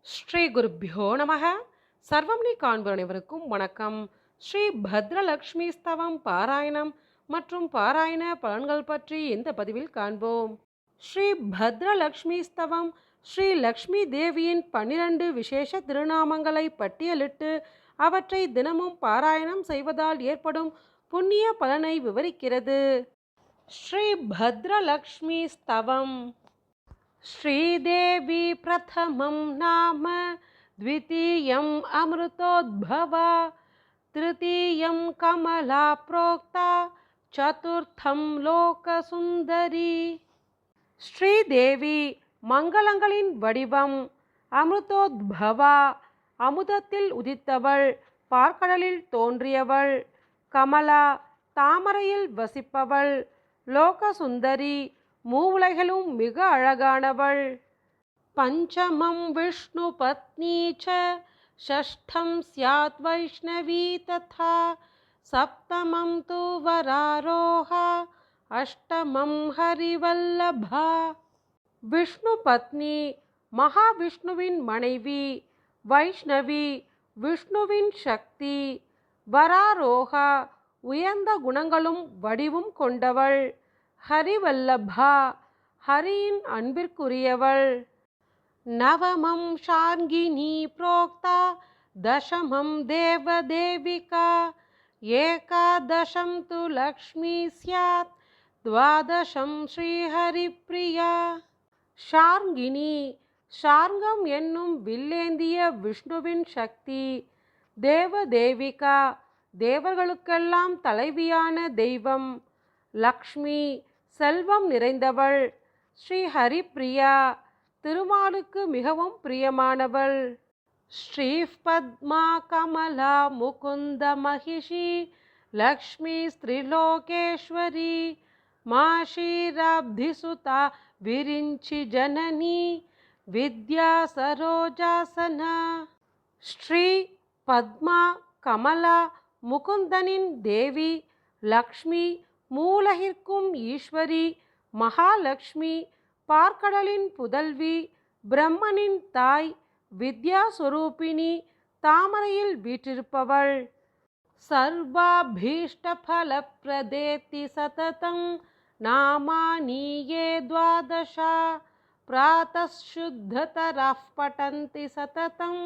ஸ்ரீ குருப்பியோ நமக. சர்வம் நீ காண்பர் அனைவருக்கும் வணக்கம். ஸ்ரீ பத்ரலக்ஷ்மி ஸ்தவம் பாராயணம் மற்றும் பாராயண பலன்கள் பற்றி இந்த பதிவில் காண்போம். ஸ்ரீ பத்ரலக்ஷ்மி ஸ்தவம் ஸ்ரீ லக்ஷ்மி தேவியின் 12 விசேஷ திருநாமங்களை பட்டியலிட்டு அவற்றை தினமும் பாராயணம் செய்வதால் ஏற்படும் புண்ணிய பலனை விவரிக்கிறது. ஸ்ரீ பத்ரலக்ஷ்மி ஸ்தவம். श्रीदेवी प्रथमं नाम, द्वितीयम् अमृतोद्भवा, तृतीयं कमला प्रोक्ता, चतुर्थं लोकसुन्दरी. ஸ்ரீதேவி மங்களங்களின் வடிவம், அமிர்தோத்பவா அமுதத்தில் உதித்தவள், பார்க்கடலில் தோன்றியவள், கமலா தாமரையில் வசிப்பவள், லோகசுந்தரி மூவுலகிலும் மிக அழகானவள். பஞ்சமம் விஷ்ணு பத்னி ச, ஷஷ்டம் ஸ்யாத் வைஷ்ணவி ததா, சப்தமம் து வராரோஹா, அஷ்டமம் ஹரிவல்லபா. விஷ்ணு பத்னி மகாவிஷ்ணுவின் மனைவி, வைஷ்ணவி விஷ்ணுவின் சக்தி, வராரோகா உயர்ந்த குணங்களும் வடிவும் கொண்டவள், ஹரிவல்லபா ஹரியின் அன்பிற்குரியவள். நவமம் ஷார்ங்கினி புரோக்தா, தசமம் தேவதேவிகா, ஏகாதசம் து லக்ஷ்மி ஸ்யாத், துவாதசம் ஸ்ரீஹரிப்ரியா. ஷார்ங்கினி ஷார்ங்கம் என்னும் வில்லேந்திய விஷ்ணுவின் சக்தி, தேவதேவிகா தேவர்களுக்கெல்லாம் தலைவியான தெய்வம், லக்ஷ்மி செல்வம் நிறைந்தவள், ஸ்ரீ ஹரிப்ரியா திருமாலுக்கு மிகவும் பிரியமானவள். ஸ்ரீ பத்மா கமலா முகுந்த மகிஷி, லக்ஷ்மி ஸ்ரீலோகேஸ்வரி, மாஷீராப்திசுதா விரிஞ்சி ஜனனி, வித்யா சரோஜாசனா. ஸ்ரீ பத்மா கமலா முகுந்தனின் தேவி, லக்ஷ்மி மூலகிற்கும் ஈஸ்வரி, மகாலட்சுமி பார்க்கடலின் புதல்வி, பிரம்மனின் தாய், வித்யாஸ்வரூபிணி தாமரையில் வீற்றிருப்பவள். சர்வாபீஷ்டபலப்ரதேதி சததம் நாமானி யே த்வாதசா, பிராதಃசுத்ததராः படந்தி சததம்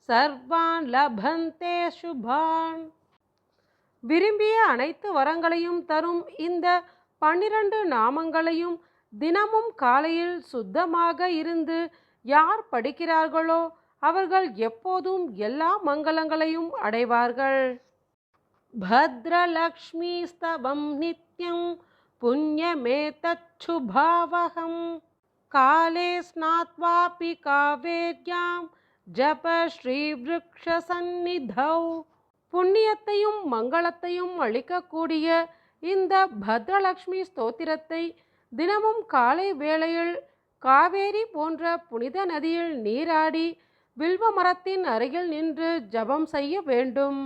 சர்வான் லபந்தே சுபான். விரும்பிய அனைத்து வரங்களையும் தரும் இந்த 12 நாமங்களையும் தினமும் காலையில் சுத்தமாக இருந்து யார் படிக்கிறார்களோ அவர்கள் எப்போதும் எல்லா மங்களங்களையும் அடைவார்கள். பத்ரலக்ஷ்மி ஸ்தவம் நித்யம் புண்ணியமேதச்சுபாவகம், காலே ஸ்நாத்வாபி காவேர்யாம் ஜப ஸ்ரீ விருக்ஷ சந்நிதௌ. புண்ணியத்தையும் மங்களத்தையும் அளிக்கக்கூடிய இந்த பத்ரலக்ஷ்மி ஸ்தோத்திரத்தை தினமும் காலை வேளையில் காவேரி போன்ற புனித நதியில் நீராடி வில்வ மரத்தின் அருகில் நின்று ஜபம் செய்ய வேண்டும்.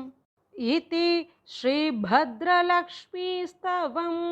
இதி ஸ்ரீ பத்ரலக்ஷ்மி ஸ்தவம்.